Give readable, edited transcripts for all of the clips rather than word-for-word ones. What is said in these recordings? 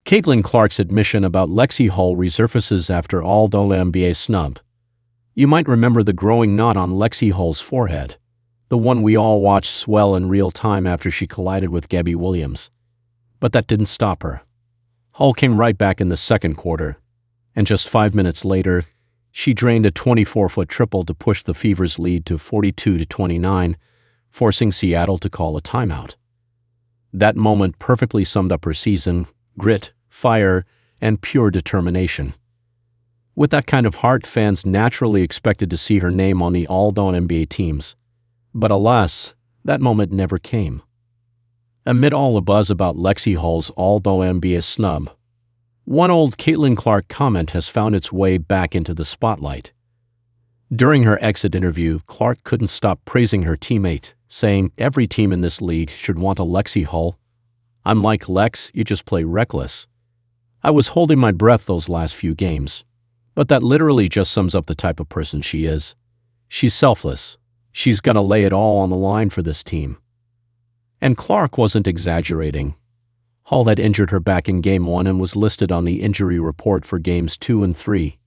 Caitlin Clark's admission about Lexie Hull resurfaces after all WNBA Snub. You might remember the growing knot on Lexie Hull's forehead, the one we all watched swell in real time after she collided with Gabby Williams. But that didn't stop her. Hull came right back in the second quarter, and just 5 minutes later, she drained a 24-foot triple to push the Fever's lead to 42-29, forcing Seattle to call a timeout. That moment perfectly summed up her season: grit, fire, and pure determination. With that kind of heart, fans naturally expected to see her name on the all-WNBA teams. But alas, that moment never came. Amid all the buzz about Lexie Hull's all-WNBA snub, one old Caitlin Clark comment has found its way back into the spotlight. During her exit interview, Clark couldn't stop praising her teammate, saying, "Every team in this league should want a Lexie Hull. I'm like Lex, you just play reckless. I was holding my breath those last few games." But that literally just sums up the type of person she is. She's selfless. She's gonna lay it all on the line for this team. And Clark wasn't exaggerating. Hull had injured her back in Game 1 and was listed on the injury report for Games 2 and 3.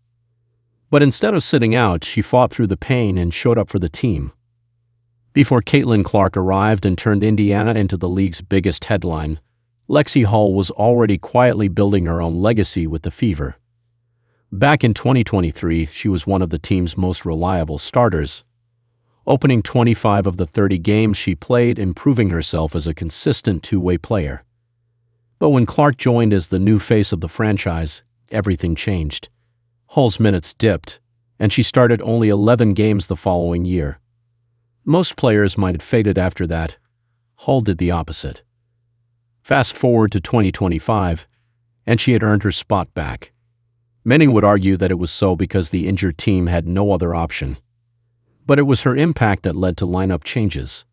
But instead of sitting out, she fought through the pain and showed up for the team. Before Caitlin Clark arrived and turned Indiana into the league's biggest headline, Lexie Hull was already quietly building her own legacy with the Fever. Back in 2023, she was one of the team's most reliable starters, opening 25 of the 30 games she played and proving herself as a consistent two-way player. But when Clark joined as the new face of the franchise, everything changed. Hull's minutes dipped, and she started only 11 games the following year. Most players might have faded after that. Hull did the opposite. Fast forward to 2025, and she had earned her spot back. Many would argue that it was so because the injured team had no other option. But it was her impact that led to lineup changes.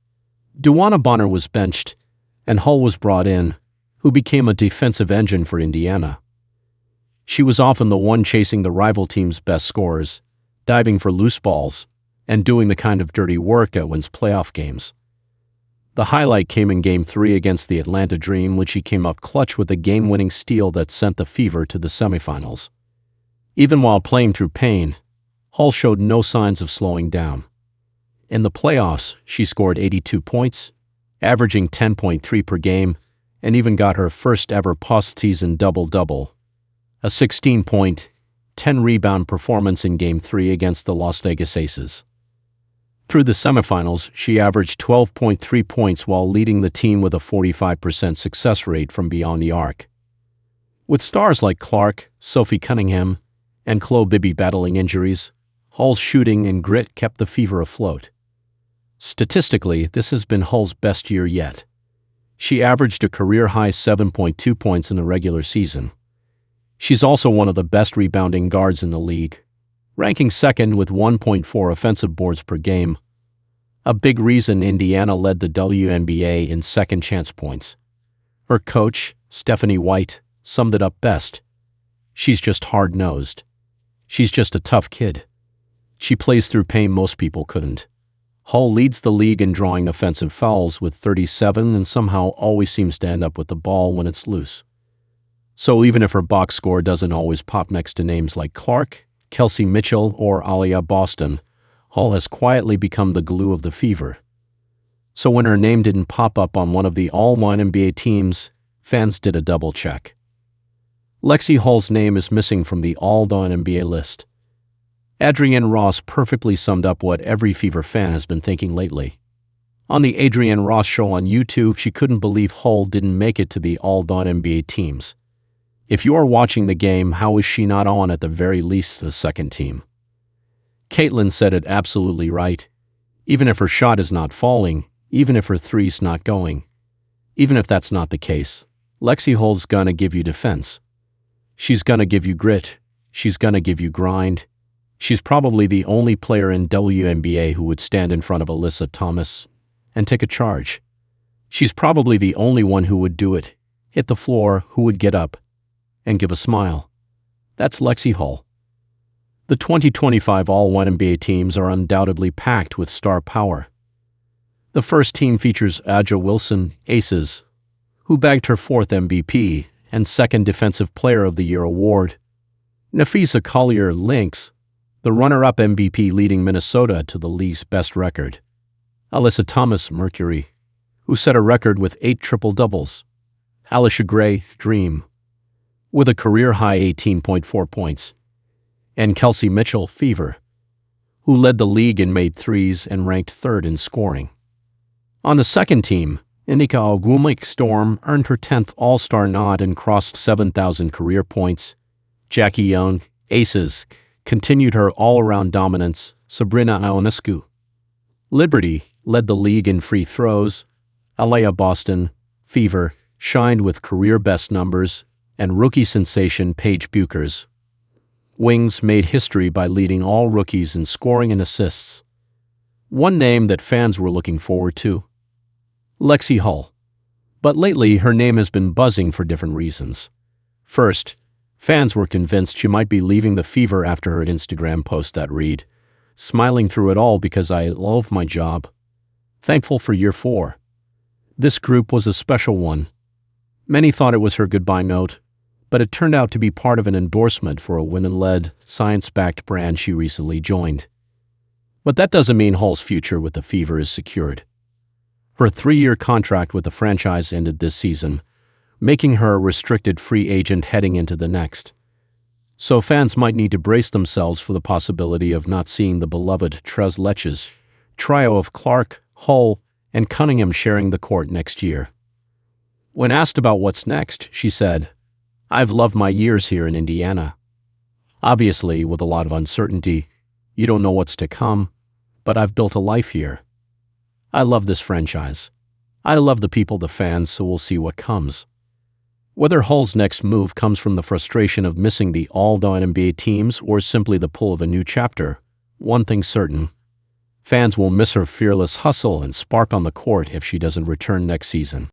Duana Bonner was benched, and Hull was brought in, who became a defensive engine for Indiana. She was often the one chasing the rival team's best scorers, diving for loose balls, and doing the kind of dirty work that wins playoff games. The highlight came in Game 3 against the Atlanta Dream, when she came up clutch with a game-winning steal that sent the Fever to the semifinals. Even while playing through pain, Hull showed no signs of slowing down. In the playoffs, she scored 82 points, averaging 10.3 per game, and even got her first-ever postseason double-double, a 16-point, 10-rebound performance in Game 3 against the Las Vegas Aces. Through the semifinals, she averaged 12.3 points while leading the team with a 45% success rate from beyond the arc. With stars like Clark, Sophie Cunningham, and Chloe Bibby battling injuries, Hull's shooting and grit kept the Fever afloat. Statistically, this has been Hull's best year yet. She averaged a career-high 7.2 points in the regular season. She's also one of the best rebounding guards in the league, ranking second with 1.4 offensive boards per game. A big reason Indiana led the WNBA in second-chance points. Her coach, Stephanie White, summed it up best. She's just hard-nosed. She's just a tough kid. She plays through pain most people couldn't. Hull leads the league in drawing offensive fouls with 37 and somehow always seems to end up with the ball when it's loose. So even if her box score doesn't always pop next to names like Clark, Kelsey Mitchell, or Alia Boston, Hull has quietly become the glue of the Fever. So when her name didn't pop up on one of the all-WNBA teams, fans did a double check. Lexie Hull's name is missing from the all-WNBA list. Adrienne Ross perfectly summed up what every Fever fan has been thinking lately. On the Adrienne Ross Show on YouTube, she couldn't believe Hull didn't make it to the all-WNBA teams. If you are watching the game, how is she not on at the very least the second team? Caitlin said it absolutely right. Even if her shot is not falling, even if her three's not going, even if that's not the case, Lexie Hull's gonna give you defense. She's gonna give you grit. She's gonna give you grind. She's probably the only player in WNBA who would stand in front of Alyssa Thomas and take a charge. She's probably the only one who would do it, hit the floor, who would get up and give a smile. That's Lexie Hull. The 2025 all-WNBA teams are undoubtedly packed with star power. The first team features A'ja Wilson, Aces, who bagged her fourth MVP and second Defensive Player of the Year award. Napheesa Collier Lynx, the runner-up MVP leading Minnesota to the league's best record. Alyssa Thomas Mercury, who set a record with 8 triple-doubles. Alicia Gray Dream, with a career-high 18.4 points. And Kelsey Mitchell Fever, who led the league in made threes and ranked third in scoring. On the second team, Inika Ogwumike Storm earned her 10th All-Star nod and crossed 7,000 career points. Jackie Young, Aces, continued her all-around dominance. Sabrina Ionescu, Liberty, led the league in free throws. Alea Boston, Fever, shined with career-best numbers. And rookie sensation Paige Buchers, Wings, made history by leading all rookies in scoring and assists. One name that fans were looking forward to: Lexie Hull. But lately, her name has been buzzing for different reasons. First, fans were convinced she might be leaving the Fever after her Instagram post that read, "Smiling through it all because I love my job. Thankful for year 4. This group was a special one. Many thought it was her goodbye note, but it turned out to be part of an endorsement for a women-led, science-backed brand she recently joined. But that doesn't mean Hull's future with the Fever is secured. Her 3-year contract with the franchise ended this season, making her a restricted free agent heading into the next. So fans might need to brace themselves for the possibility of not seeing the beloved Tres Leches trio of Clark, Hull, and Cunningham sharing the court next year. When asked about what's next, she said, "I've loved my years here in Indiana. Obviously, with a lot of uncertainty, you don't know what's to come, but I've built a life here. I love this franchise. I love the people, the fans, so we'll see what comes." Whether Hull's next move comes from the frustration of missing the all-WNBA teams or simply the pull of a new chapter, one thing's certain: fans will miss her fearless hustle and spark on the court if she doesn't return next season.